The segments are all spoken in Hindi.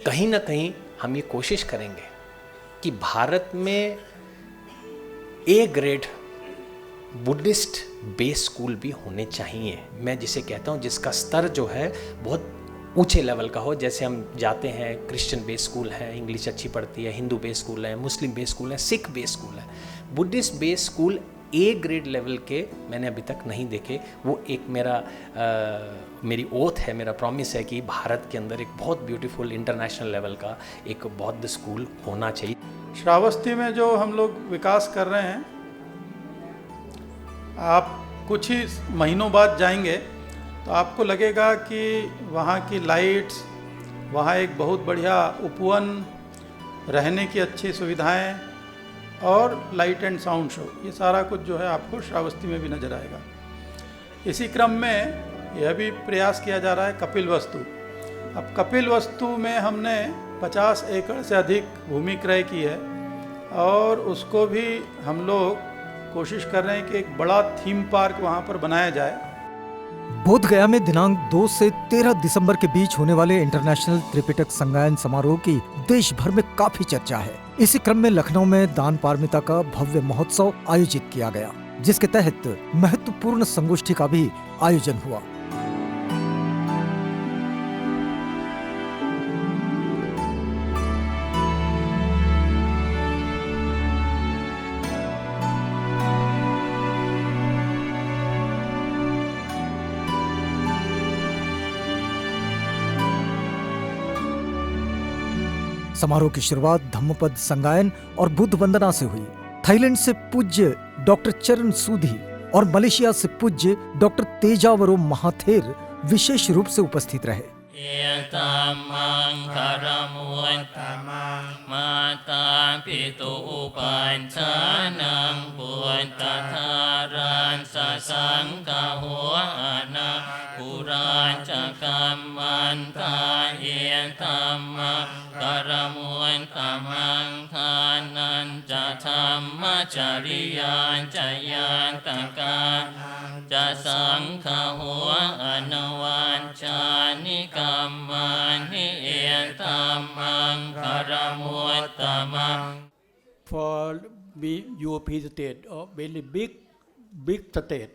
कहीं ना कहीं हम ये कोशिश करेंगे कि भारत में A grade Buddhist base school भी होने चाहिए। मैं जिसे कहता हूँ जिसका स्तर जो है बहुत ऊंचे लेवल का हो। जैसे हम जाते हैं क्रिश्चियन बेस स्कूल है, इंग्लिश अच्छी पढ़ती है, हिंदू बेस स्कूल है, मुस्लिम बेस स्कूल है, सिख बेस स्कूल है। Buddhist base school A grade level के मैंने अभी तक नहीं देखे। वो एक मेरी ओथ है, मेरा प्रॉमिस है कि भारत के अंदर एक बहुत ब्यूटीफुल इंटरनेशनल लेवल का एक बौद्ध स्कूल होना चाहिए। श्रावस्ती में जो हम लोग विकास कर रहे हैं, आप कुछ ही महीनों बाद जाएंगे तो आपको लगेगा कि वहाँ की लाइट्स, वहाँ एक बहुत बढ़िया उपवन, रहने की अच्छी सुविधाएं और लाइट एंड साउंड शो, ये सारा कुछ जो है आपको श्रावस्ती में भी नज़र आएगा। इसी क्रम में यह भी प्रयास किया जा रहा है कपिल वस्तु। अब कपिल वस्तु में हमने 50 एकड़ से अधिक भूमि क्रय की है और उसको भी हम लोग कोशिश कर रहे हैं कि एक बड़ा थीम पार्क वहाँ पर बनाया जाए। बोध गया में दिनांक 2 से 13 दिसंबर के बीच होने वाले इंटरनेशनल त्रिपिटक संगायन समारोह की देश भर में काफी चर्चा है। इसी क्रम में लखनऊ में दान पारमिता का भव्य महोत्सव आयोजित किया गया, जिसके तहत महत्वपूर्ण संगोष्ठी का भी आयोजन हुआ। समारोह की शुरुआत धम्मपद संगायन और बुद्ध वंदना से हुई। थाईलैंड से पूज्य डॉक्टर चरण सूधी और मलेशिया से पूज्य डॉक्टर तेजावरो महाथेर विशेष रूप से उपस्थित रहे। For UP state or very big state.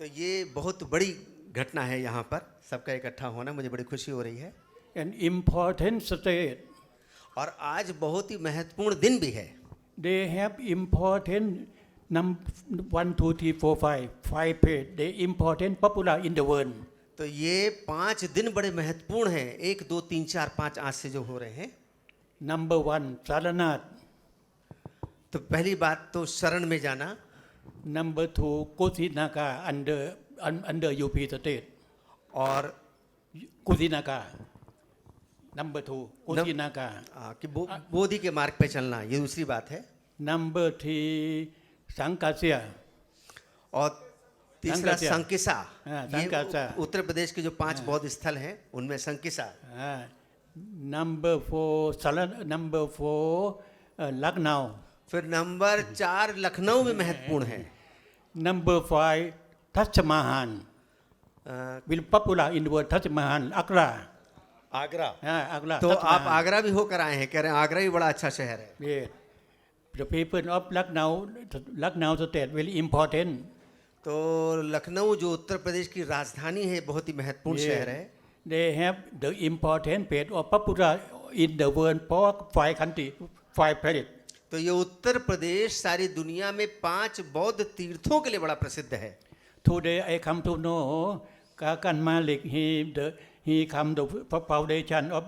तो ये बहुत बड़ी घटना है, यहाँ पर सबका इकट्ठा होना, मुझे बड़ी खुशी हो रही है। An important state. और आज बहुत ही महत्वपूर्ण दिन भी है। They have important number 1, 2, 3, 4, 5 page. They important popular in the world. तो ये 5 दिन बड़े महत्वपूर्ण हैं, 1, 2, 3, 4, 5 आज से जो हो रहे हैं। Number 1 सारनाथ। तो पहली बात तो शरण में जाना। Number 2 कुशीनागा under UP state। और कुशीनागा Number 2 कुशीनागा कि बोधि के मार्ग पे चलना, ये दूसरी बात है। Number 3 संकासिया और तीसरा संकिसा। संकिसा उत्तर प्रदेश के जो 5 बौद्ध स्थल हैं उनमें संकिसा। Number 4 लखनऊ। फिर नंबर 4 लखनऊ में महत्वपूर्ण है। Number 5 Taj Mahal. Will popular in world Taj Mahal Agra. Agra तो आप आगरा भी होकर आए हैं, कह रहे हैं आगरा भी बड़ा अच्छा शहर है। The people of Lucknow state very important. तो लखनऊ जो उत्तर प्रदेश की राजधानी है बहुत ही महत्वपूर्ण शहर है। They have the important place of popular in the world for 5 countries, 5 places. तो ये उत्तर प्रदेश सारी दुनिया में 5 बौद्ध तीर्थों के लिए बड़ा प्रसिद्ध है। Today I come to know Kakan Malik, he come the foundation of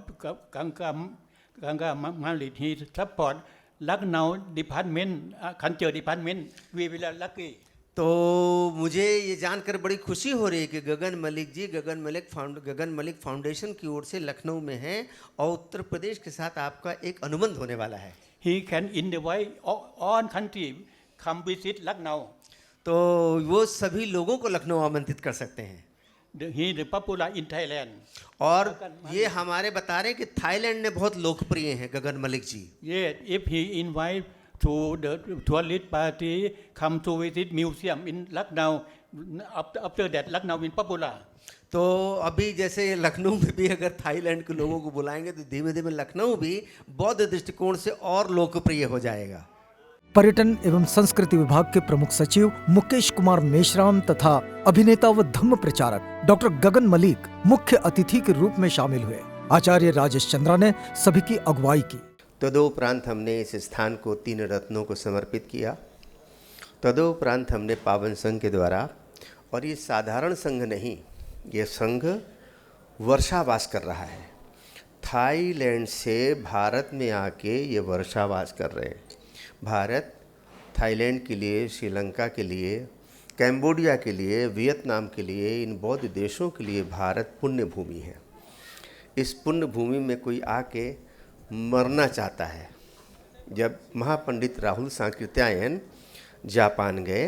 Ganga Malik, he support Lucknow department, culture department. We will lucky. तो मुझे ये जानकर बड़ी खुशी हो रही है कि गगन मलिक जी गगन मलिक फाउंडेशन की ओर से लखनऊ में हैं और उत्तर प्रदेश के साथ आपका एक अनुबंध होने वाला है। He can invite all country come visit Lucknow. तो वो सभी लोगों को लखनऊ आमंत्रित कर सकते हैं। He is popular in Thailand. और ये हमारे बता रहे हैं कि थाईलैंड में बहुत लोकप्रिय हैं गगन Malik ji. Yes, if he invite to the tourist party come to visit museum in Lucknow, after that Lucknow is popular. तो अभी जैसे लखनऊ में भी अगर थाईलैंड के लोगों को बुलाएंगे तो धीमे धीमे लखनऊ भी बौद्ध दृष्टिकोण से और लोकप्रिय हो जाएगा। पर्यटन एवं संस्कृति विभाग के प्रमुख सचिव मुकेश कुमार मेश्राम तथा अभिनेता व धम्म प्रचारक डॉक्टर गगन मलिक मुख्य अतिथि के रूप में शामिल हुए। आचार्य राजेश चंद्रा ने सभी की अगुवाई की। तदोपरांत हमने इस स्थान को 3 रत्नों को समर्पित किया। तदोपरांत हमने पावन संघ के द्वारा, और ये साधारण संघ नहीं, ये संघ वर्षावास कर रहा है। थाईलैंड से भारत में आके ये वर्षावास कर रहे हैं। भारत थाईलैंड के लिए, श्रीलंका के लिए, कैम्बोडिया के लिए, वियतनाम के लिए, इन बौद्ध देशों के लिए भारत पुण्य भूमि है। इस पुण्य भूमि में कोई आके मरना चाहता है। जब महापंडित राहुल सांकृत्यायन जापान गए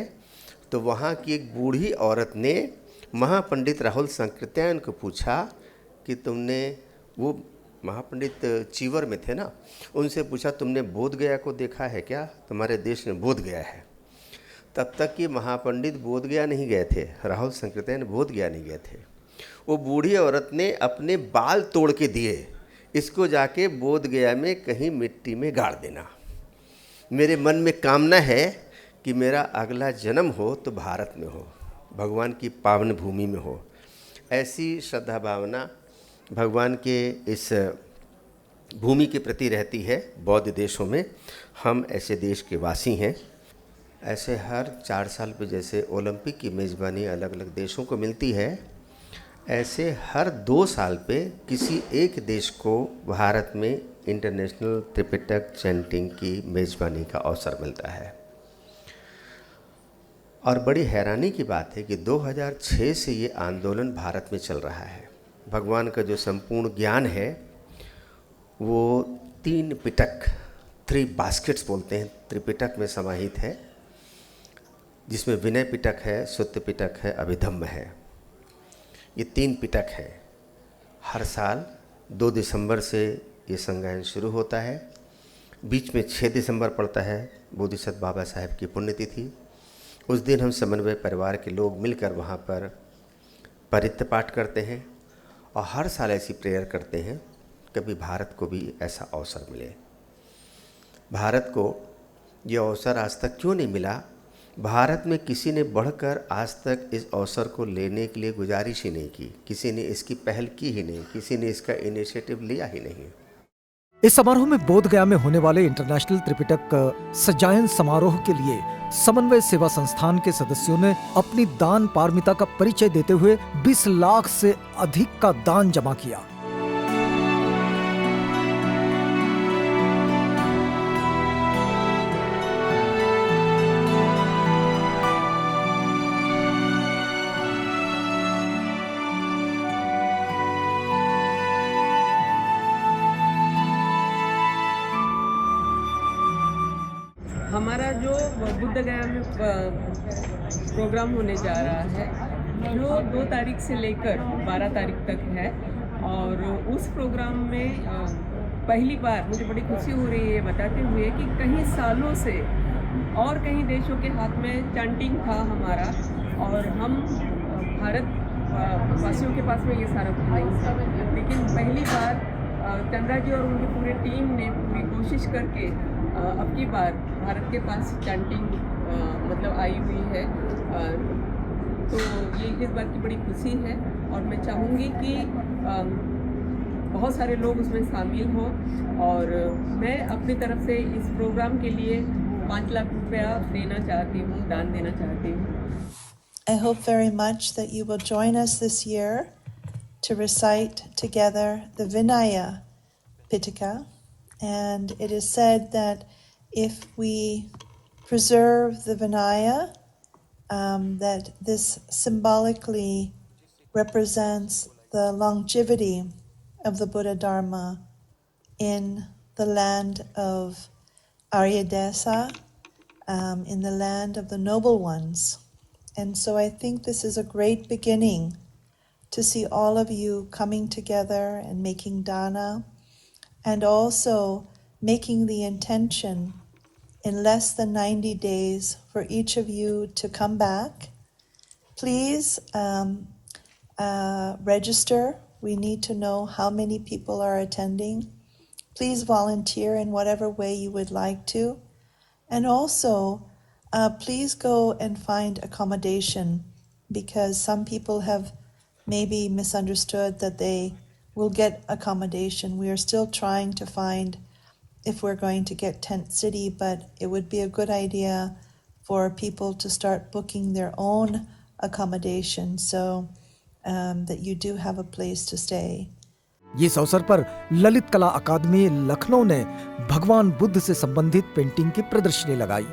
तो वहाँ की एक बूढ़ी औरत ने महापंडित राहुल सांकृत्यायन को पूछा कि तुमने, वो महापंडित चीवर में थे ना, उनसे पूछा तुमने बोध गया को देखा है क्या, तुम्हारे देश में बोध गया है। तब तक कि महापंडित बोध गया नहीं गए थे, राहुल सांकृत्यायन बोध गया नहीं गए थे। वो बूढ़ी औरत ने अपने बाल तोड़ के दिए, इसको जाके बोध गया में कहीं मिट्टी में गाड़ देना। मेरे मन में कामना है कि मेरा अगला जन्म हो तो भारत में हो, भगवान की पावन भूमि में हो। ऐसी श्रद्धा भावना भगवान के इस भूमि के प्रति रहती है। बौद्ध देशों में हम ऐसे देश के वासी हैं। ऐसे हर 4 साल पे जैसे ओलंपिक की मेज़बानी अलग अलग देशों को मिलती है, ऐसे हर 2 साल पे किसी एक देश को भारत में इंटरनेशनल त्रिपिटक चैंटिंग की मेज़बानी का अवसर मिलता है। और बड़ी हैरानी की बात है कि 2006 से ये आंदोलन भारत में चल रहा है। भगवान का जो संपूर्ण ज्ञान है वो 3 पिटक, 3 बास्केट्स बोलते हैं, त्रिपिटक में समाहित है, जिसमें विनय पिटक है, सुत्त पिटक है, अभिधम्म है। ये 3 पिटक है। हर साल 2 दिसंबर से ये संगायन शुरू होता है। बीच में 6 दिसंबर पड़ता है, बोधिसत्व बाबा साहेब की पुण्यतिथि। उस दिन हम समन्वय परिवार के लोग मिलकर वहाँ पर परित्य पाठ करते हैं और हर साल ऐसी प्रेयर करते हैं कभी भारत को भी ऐसा अवसर मिले। भारत को ये अवसर आज तक क्यों नहीं मिला? भारत में किसी ने बढ़कर आज तक इस अवसर को लेने के लिए गुजारिश ही नहीं की, किसी ने इसकी पहल की ही नहीं, किसी ने इसका इनिशिएटिव लिया ही नहीं। इस समारोह में बोधगया में होने वाले इंटरनेशनल त्रिपिटक सजायन समारोह के लिए समन्वय सेवा संस्थान के सदस्यों ने अपनी दान पारमिता का परिचय देते हुए 20 लाख से अधिक का दान जमा किया। हमारा जो बुद्ध गया में प्रोग्राम होने जा रहा है, जो 2 तारीख से लेकर 12 तारीख तक है, और उस प्रोग्राम में पहली बार मुझे बड़ी खुशी हो रही है बताते हुए कि कई सालों से और कई देशों के हाथ में चैंटिंग था हमारा, और हम भारत वासियों के पास में ये सारा कुछ नहीं था, लेकिन पहली बार चंद्रा जी और उनकी पूरी टीम ने पूरी कोशिश करके अब की बार भारत के पास चैंटिंग मतलब आई हुई है। तो ये इस बात की बड़ी खुशी है, और मैं चाहूँगी कि बहुत सारे लोग उसमें शामिल हों, और मैं अपनी तरफ से इस प्रोग्राम के लिए 5 लाख रुपया देना चाहती हूँ, दान देना चाहती हूँ। I hope very much that you will join us this year to recite together the Vinaya Pitaka. And it is said that if we preserve the Vinaya, that this symbolically represents the longevity of the Buddha Dharma in the land of Aryadesa, in the land of the noble ones. And so I think this is a great beginning to see all of you coming together and making dana, and also making the intention in less than 90 days for each of you to come back. Please register. We need to know how many people are attending. Please volunteer in whatever way you would like to. And also, please go and find accommodation, because some people have maybe misunderstood that they will get accommodation. We are still trying to find if we're going to get tent city, but it would be a good idea for people to start booking their own accommodation so that you do have a place to stay. इस अवसर पर ललित कला अकादमी लखनऊ ने भगवान बुद्ध से संबंधित पेंटिंग की प्रदर्शनी लगाई।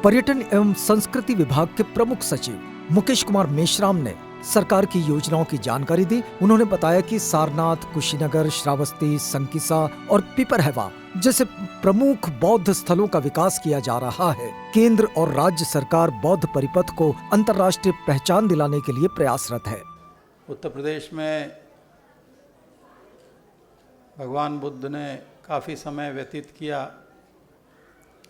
पर्यटन एवं संस्कृति विभाग के प्रमुख सचिव मुकेश कुमार मेश्राम ने सरकार की योजनाओं की जानकारी दी। उन्होंने बताया कि सारनाथ, कुशीनगर, श्रावस्ती, संकिसा और पिपरहवा जैसे प्रमुख बौद्ध स्थलों का विकास किया जा रहा है। केंद्र और राज्य सरकार बौद्ध परिपथ को अंतर्राष्ट्रीय पहचान दिलाने के लिए प्रयासरत है। उत्तर प्रदेश में भगवान बुद्ध ने काफ़ी समय व्यतीत किया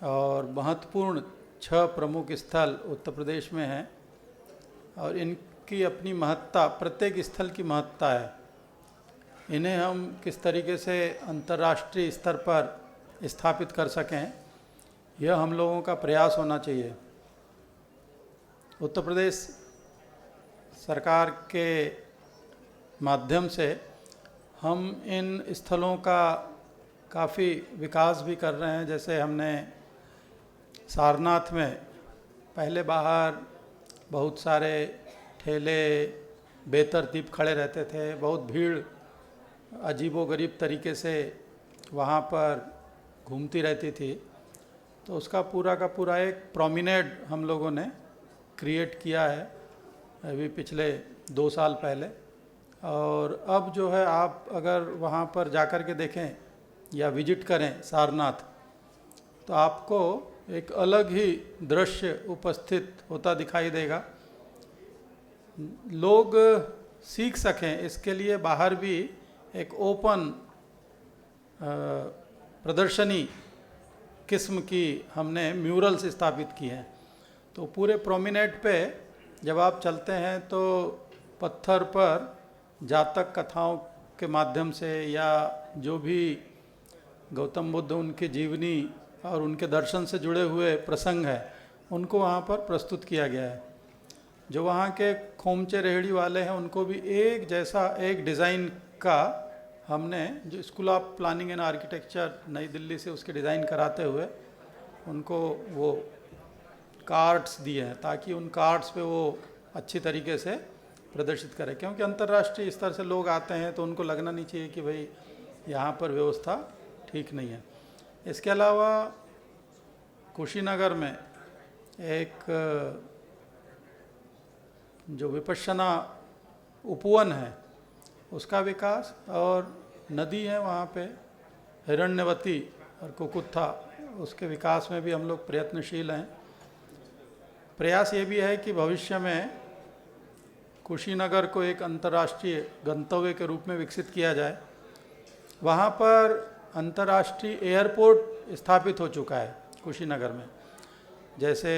और महत्वपूर्ण 6 प्रमुख स्थल उत्तर प्रदेश में हैं और इनकी अपनी महत्ता, प्रत्येक स्थल की महत्ता है। इन्हें हम किस तरीके से अंतर्राष्ट्रीय स्तर पर स्थापित कर सकें, यह हम लोगों का प्रयास होना चाहिए। उत्तर प्रदेश सरकार के माध्यम से हम इन स्थलों का काफ़ी विकास भी कर रहे हैं। जैसे हमने सारनाथ में पहले बाहर बहुत सारे ठेले बेतरतीब खड़े रहते थे, बहुत भीड़ अजीबोगरीब तरीके से वहाँ पर घूमती रहती थी, तो उसका पूरा का पूरा एक प्रोमिनेड हम लोगों ने क्रिएट किया है अभी पिछले 2 साल पहले। और अब जो है आप अगर वहाँ पर जाकर के देखें या विजिट करें सारनाथ, तो आपको एक अलग ही दृश्य उपस्थित होता दिखाई देगा। लोग सीख सकें इसके लिए बाहर भी एक ओपन प्रदर्शनी किस्म की हमने म्यूरल्स स्थापित किए हैं। तो पूरे प्रोमिनेट पे जब आप चलते हैं तो पत्थर पर जातक कथाओं के माध्यम से या जो भी गौतम बुद्ध उनकी जीवनी और उनके दर्शन से जुड़े हुए प्रसंग हैं, उनको वहाँ पर प्रस्तुत किया गया है। जो वहाँ के खोमचे रेहड़ी वाले हैं उनको भी एक जैसा एक डिज़ाइन का हमने, जो school of planning and architecture नई दिल्ली से उसके डिज़ाइन कराते हुए उनको वो कार्ड्स दिए हैं ताकि उन कार्ड्स पे वो अच्छी तरीके से प्रदर्शित करें। क्योंकि अंतर्राष्ट्रीय स्तर से लोग आते हैं तो उनको लगना नहीं चाहिए कि भाई यहाँ पर व्यवस्था ठीक नहीं है। इसके अलावा कुशीनगर में एक जो विपश्यना उपवन है उसका विकास, और नदी है वहाँ पे हिरण्यवती और कुकुत्था, उसके विकास में भी हम लोग प्रयत्नशील हैं। प्रयास ये भी है कि भविष्य में कुशीनगर को एक अंतर्राष्ट्रीय गंतव्य के रूप में विकसित किया जाए। वहाँ पर अंतर्राष्ट्रीय एयरपोर्ट स्थापित हो चुका है कुशीनगर में, जैसे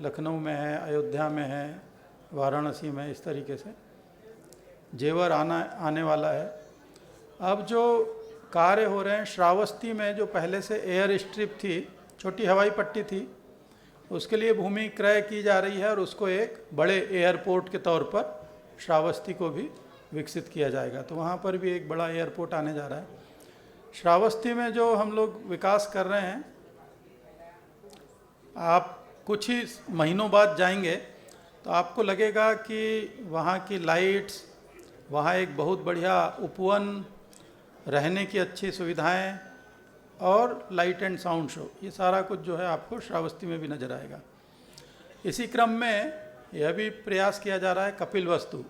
लखनऊ में है, अयोध्या में है, वाराणसी में, इस तरीके से जेवर आने वाला है। अब जो कार्य हो रहे हैं श्रावस्ती में, जो पहले से एयर स्ट्रिप थी, छोटी हवाई पट्टी थी, उसके लिए भूमि क्रय की जा रही है और उसको एक बड़े एयरपोर्ट के तौर पर श्रावस्ती को भी विकसित किया जाएगा। तो वहाँ पर भी एक बड़ा एयरपोर्ट आने जा रहा है। श्रावस्ती में जो हम लोग विकास कर रहे हैं, आप कुछ ही महीनों बाद जाएंगे तो आपको लगेगा कि वहाँ की लाइट्स, वहाँ एक बहुत बढ़िया उपवन, रहने की अच्छी सुविधाएं और लाइट एंड साउंड शो, ये सारा कुछ जो है आपको श्रावस्ती में भी नज़र आएगा। इसी क्रम में यह भी प्रयास किया जा रहा है कपिलवस्तु।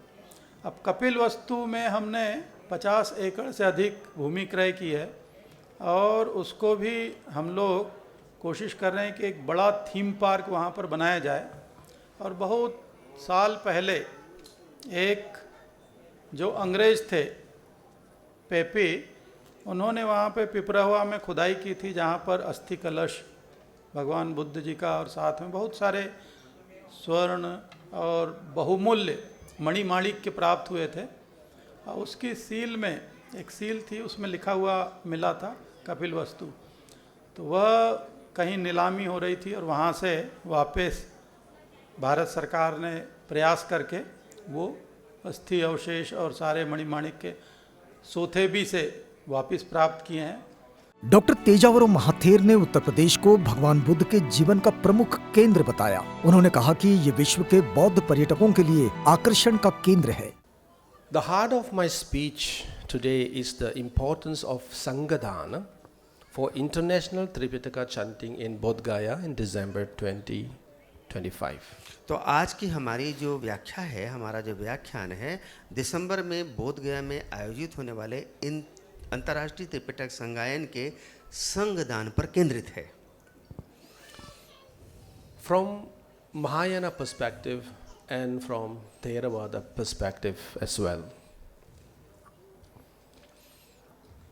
अब कपिलवस्तु में हमने 50 एकड़ से अधिक भूमि क्रय की है और उसको भी हम लोग कोशिश कर रहे हैं कि एक बड़ा थीम पार्क वहाँ पर बनाया जाए। और बहुत साल पहले एक जो अंग्रेज थे पेपी, उन्होंने वहाँ पे पिपराहुआ में खुदाई की थी, जहाँ पर अस्थि कलश भगवान बुद्ध जी का और साथ में बहुत सारे स्वर्ण और बहुमूल्य मणिमाणिक्य प्राप्त हुए थे। और उसकी सील में एक सील थी, उसमें लिखा हुआ मिला था कपिलवस्तु। तो वह कहीं नीलामी हो रही थी और वहाँ से वापस भारत सरकार ने प्रयास करके वो अस्थि अवशेष और सारे मणिमाणिक्य सोथे भी से वापस प्राप्त किए हैं। डॉक्टर तेजावरो महाथेर ने उत्तर प्रदेश को भगवान बुद्ध के जीवन का प्रमुख केंद्र बताया। उन्होंने कहा कि ये विश्व के बौद्ध पर्यटकों के लिए आकर्षण का केंद्र है। The heart of my speech today is the importance of Sanghadana for international Tripitaka chanting in Bodh Gaya in December 2025. तो आज की हमारी जो व्याख्या है, हमारा जो व्याख्यान है, दिसंबर में बोध गया में आयोजित होने वाले इन अंतर्राष्ट्रीय त्रिपिटक संगायन के संगदान पर केंद्रित है। From Mahayana perspective and from Theravada perspective as well.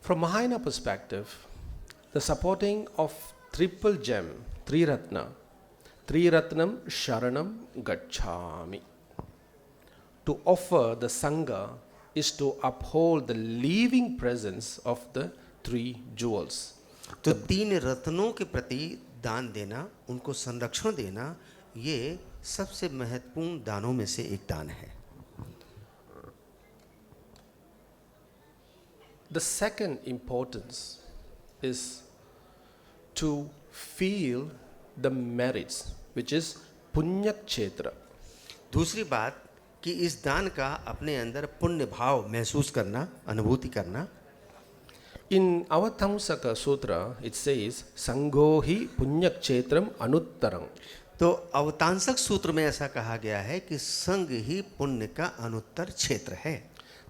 From Mahayana perspective, the supporting of triple gem, Triratnam Sharanam Gacchami. To offer the Sangha is to uphold the living presence of the three jewels. तो तीन रत्नों के प्रति दान देना, उनको संरक्षण देना, ये सबसे महत्वपूर्ण दानों में से एक दान है। The second importance is to feel the merits, which is Punya Kshetra. दूसरी बात कि इस दान का अपने अंदर पुण्य भाव महसूस करना, अनुभूति करना। In Avatamsaka Sutra, it says, Sangho hi Punya Kshetram Anuttarang. तो अवतांसक सूत्र में ऐसा कहा गया है कि संघ ही पुण्य का अनुत्तर क्षेत्र है।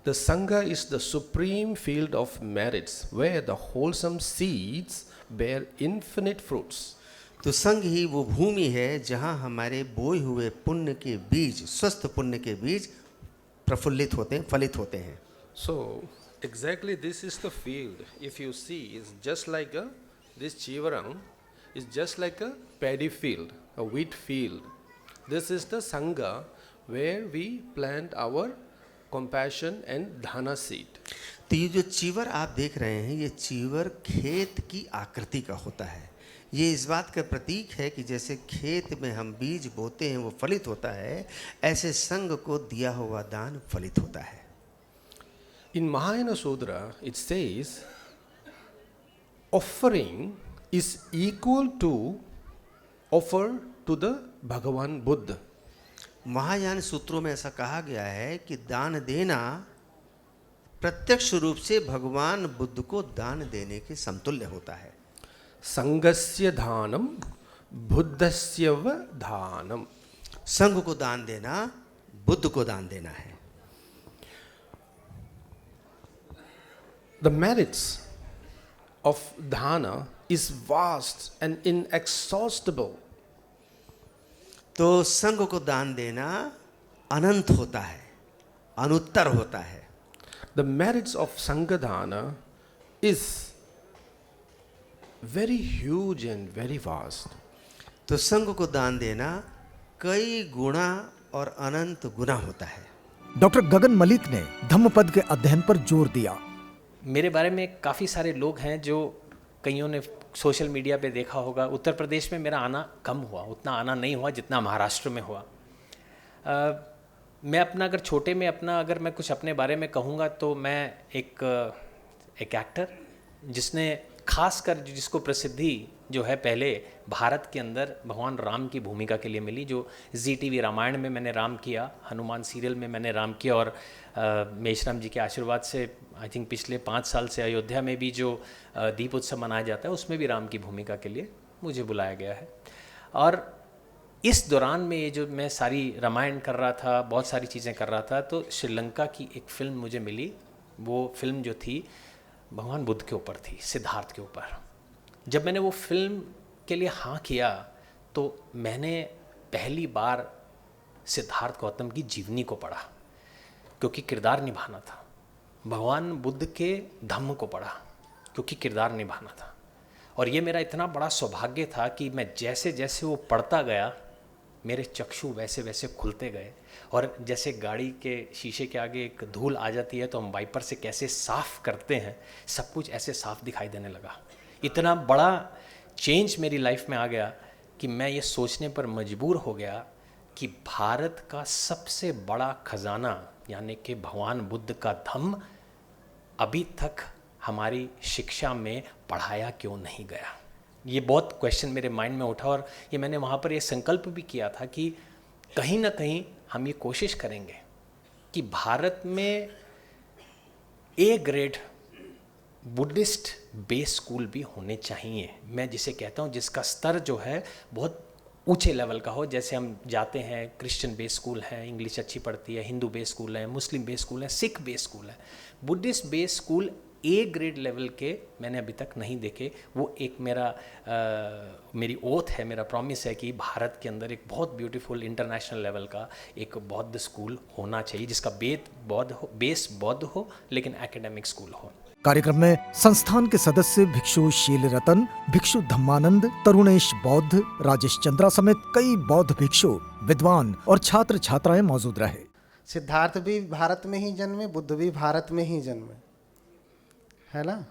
The Sangha is the supreme field of merits, where the wholesome seeds bear infinite fruits. तो संघ ही वो भूमि है जहाँ हमारे बोए हुए पुण्य के बीज, स्वस्थ पुण्य के बीज प्रफुल्लित होते हैं, फलित होते हैं। So, exactly this is the field. If you see, it's just like this Chivarang is just like a paddy field, a wheat field. This is the Sangha where we plant our compassion and dhana seed. तो ये जो चीवर आप देख रहे हैं, ये चीवर खेत की आकृति का होता है। ये इस बात का प्रतीक है कि जैसे खेत में हम बीज बोते हैं वो फलित होता है, ऐसे संघ को दिया हुआ दान फलित होता है। In Mahayana Sutra, it says, offering is equal to offer to the Bhagavan Buddha. Mahayana सूत्रों में ऐसा कहा गया है कि दान देना प्रत्यक्ष रूप से भगवान बुद्ध को दान देने के समतुल्य होता है। संगस्य दानम बुद्धस्य व दानम। संघ को दान देना बुद्ध को दान देना है। The merits of dana is vast and inexhaustible. तो संघ को दान देना अनंत होता है, अनुत्तर होता है। The merits of Sanghadana is very huge and very vast. तो संघ को दान देना कई गुना और अनंत गुना होता है। डॉक्टर गगन मलिक ने धम्मपद के अध्ययन पर जोर दिया। मेरे बारे में काफ़ी सारे लोग हैं जो कईयों ने सोशल मीडिया पे देखा होगा। उत्तर प्रदेश में मेरा आना कम हुआ, उतना आना नहीं हुआ जितना महाराष्ट्र में हुआ। मैं अपना अगर छोटे में अपना अगर मैं कुछ अपने बारे में कहूँगा तो मैं एक एक्टर जिसने खासकर जिसको प्रसिद्धि जो है पहले भारत के अंदर भगवान राम की भूमिका के लिए मिली, जो ZTV रामायण में मैंने राम किया, हनुमान सीरियल में मैंने राम किया और मेषराम जी के आशीर्वाद से आई थिंक पिछले 5 साल से अयोध्या में भी जो दीप उत्सव मनाया जाता है उसमें भी राम की भूमिका के लिए मुझे बुलाया गया है। और इस दौरान में ये जो मैं सारी रामायण कर रहा था, बहुत सारी चीज़ें कर रहा था, तो श्रीलंका की एक फ़िल्म मुझे मिली। वो फिल्म जो थी भगवान बुद्ध के ऊपर थी, सिद्धार्थ के ऊपर। जब मैंने वो फिल्म के लिए हाँ किया तो मैंने पहली बार सिद्धार्थ गौतम की जीवनी को पढ़ा, क्योंकि किरदार निभाना था। भगवान बुद्ध के धम्म को पढ़ा क्योंकि किरदार निभाना था। और ये मेरा इतना बड़ा सौभाग्य था कि मैं जैसे जैसे वो पढ़ता गया मेरे चक्षु वैसे वैसे खुलते गए। और जैसे गाड़ी के शीशे के आगे एक धूल आ जाती है तो हम वाइपर से कैसे साफ़ करते हैं, सब कुछ ऐसे साफ दिखाई देने लगा। इतना बड़ा चेंज मेरी लाइफ में आ गया कि मैं ये सोचने पर मजबूर हो गया कि भारत का सबसे बड़ा खजाना यानी कि भगवान बुद्ध का धम्म अभी तक हमारी शिक्षा में पढ़ाया क्यों नहीं गया। ये बहुत क्वेश्चन मेरे माइंड में उठा और ये मैंने वहाँ पर ये संकल्प भी किया था कि कहीं ना कहीं हम ये कोशिश करेंगे कि भारत में A grade Buddhist base school भी होने चाहिए। मैं जिसे कहता हूँ जिसका स्तर जो है बहुत ऊंचे लेवल का हो। जैसे हम जाते हैं क्रिश्चियन बेस स्कूल है, इंग्लिश अच्छी पढ़ती है, हिंदू बेस स्कूल है, मुस्लिम बेस स्कूल है, सिख बेस स्कूल है। Buddhist base school A grade level के मैंने अभी तक नहीं देखे। वो एक मेरी ओथ है, मेरा प्रॉमिस है कि भारत के अंदर एक बहुत ब्यूटीफुल इंटरनेशनल लेवल का एक बौद्ध स्कूल होना चाहिए जिसका बेस बौद्ध हो लेकिन एकेडमिक स्कूल हो। कार्यक्रम में संस्थान के सदस्य भिक्षु शील रतन, भिक्षु धम्मानंद, तरुणेश बौद्ध, राजेश चंद्रा समेत कई बौद्ध भिक्षु, विद्वान और छात्र छात्राएं मौजूद रहे। सिद्धार्थ भी भारत में ही जन्मे, बुद्ध भी भारत में ही जन्मे, है ना।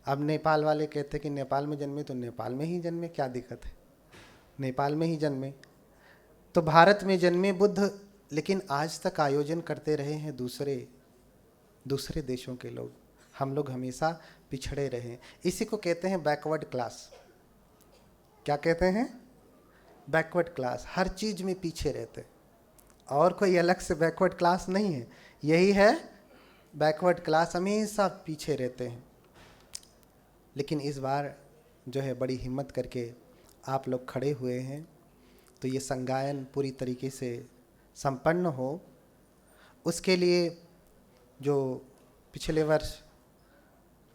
अब नेपाल वाले कहते कि नेपाल में जन्मे तो नेपाल में ही जन्मे, क्या दिक्कत है, नेपाल में ही जन्मे। तो भारत में जन्मे बुद्ध, लेकिन आज तक आयोजन करते रहे हैं दूसरे देशों के लोग। हम लोग हमेशा पिछड़े रहे। इसी को कहते हैं बैकवर्ड क्लास। क्या कहते हैं? Backward class. हर चीज़ में पीछे रहते, और कोई अलग से बैकवर्ड क्लास नहीं है, यही है बैकवर्ड क्लास, हमेशा पीछे रहते हैं। लेकिन इस बार जो है बड़ी हिम्मत करके आप लोग खड़े हुए हैं, तो ये संगायन पूरी तरीके से संपन्न हो, उसके लिए जो पिछले वर्ष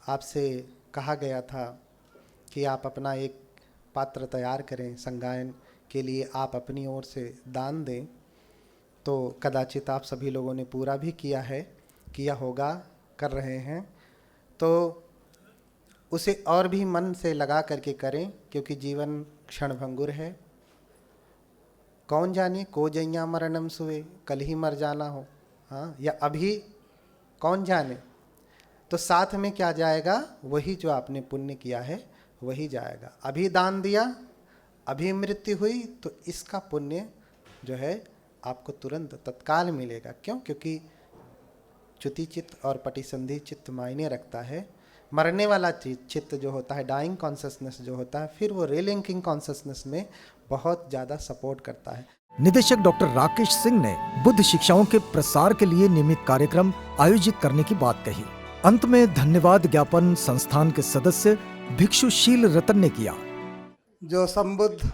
आपसे कहा गया था कि आप अपना एक पात्र तैयार करें संगायन के लिए, आप अपनी ओर से दान दें, तो कदाचित आप सभी लोगों ने पूरा भी किया होगा, कर रहे हैं। तो उसे और भी मन से लगा करके करें, क्योंकि जीवन क्षणभंगुर है। कौन जाने को जैया मरणम सुए, कल ही मर जाना हो, हाँ, या अभी कौन जाने। तो साथ में क्या जाएगा? वही जो आपने पुण्य किया है वही जाएगा। अभी दान दिया, अभी मृत्यु हुई, तो इसका पुण्य जो है आपको तुरंत तत्काल मिलेगा। क्यों? क्योंकि च्युति चित्त और पटिसंधि चित्त मायने रखता है। मरने वाला चित्त जो होता है, डाइंग कॉन्शसनेस जो होता है, फिर वो रिलिंकिंग कॉन्शसनेस में बहुत ज़्यादा सपोर्ट करता है। निदेशक डॉक्टर राकेश सिंह ने बुद्ध शिक्षाओं के प्रसार के लिए नियमित कार्यक्रम आयोजित करने की बात कही। अंत में धन्यवाद ज्ञापन संस्थान के सदस्य भिक्षु शील रतन ने किया। जो संबुद्ध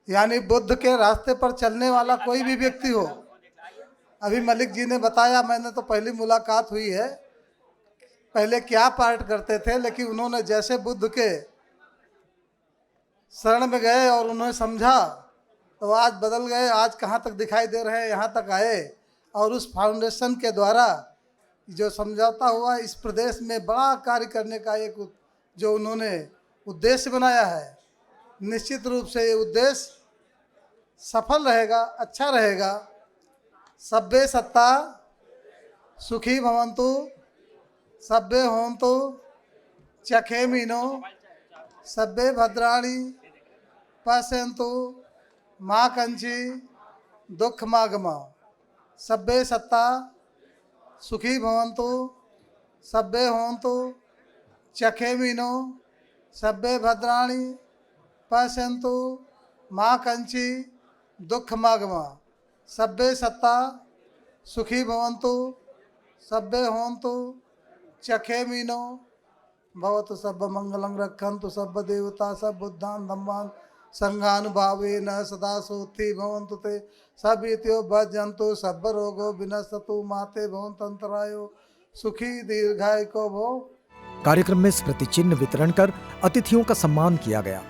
यानी बुद्ध के रास्ते पर चलने वाला कोई भी व्यक्ति हो, अभी मलिक जी ने बताया, मैंने तो पहली मुलाकात हुई है, पहले क्या पाठ करते थे, लेकिन उन्होंने जैसे बुद्ध के शरण में गए और उन्होंने समझा तो आज बदल गए। आज कहाँ तक दिखाई दे रहे हैं, यहाँ तक आए, और उस फाउंडेशन के द्वारा जो समझौता हुआ, इस प्रदेश में बड़ा कार्य करने का एक जो उन्होंने उद्देश्य बनाया है, निश्चित रूप से ये उद्देश्य सफल रहेगा, अच्छा रहेगा। सब्बे सत्ता सुखी भवन्तु, सब्बे होन्तु चखेमिनो, सब्बे भद्राणि पश्यन्तु माँ कंची दुख मागमा। सब्बे सत्ता सुखी भवन्तु, सब्बे होन्तु चखेमिनो, सब्बे भद्राणि पश्यन्तु माँ कंची दुख मागमा। सब्बे सत्ता सुखी भवन्तु, सब्बे होन्तु चखेमिनो, भवतु सब्ब मंगलं रक्षन्तु सब्ब देवता सब बुद्धान धम्मान संघानुभावेन सदा सोत्थि भवन्तु ते सभीत्यो भजन्तु सब्ब रोगो विनश्यतु माते भवन्तन्तरायो सुखी दीर्घायको भव। कार्यक्रम में स्मृति चिन्ह वितरण कर अतिथियों का सम्मान किया गया।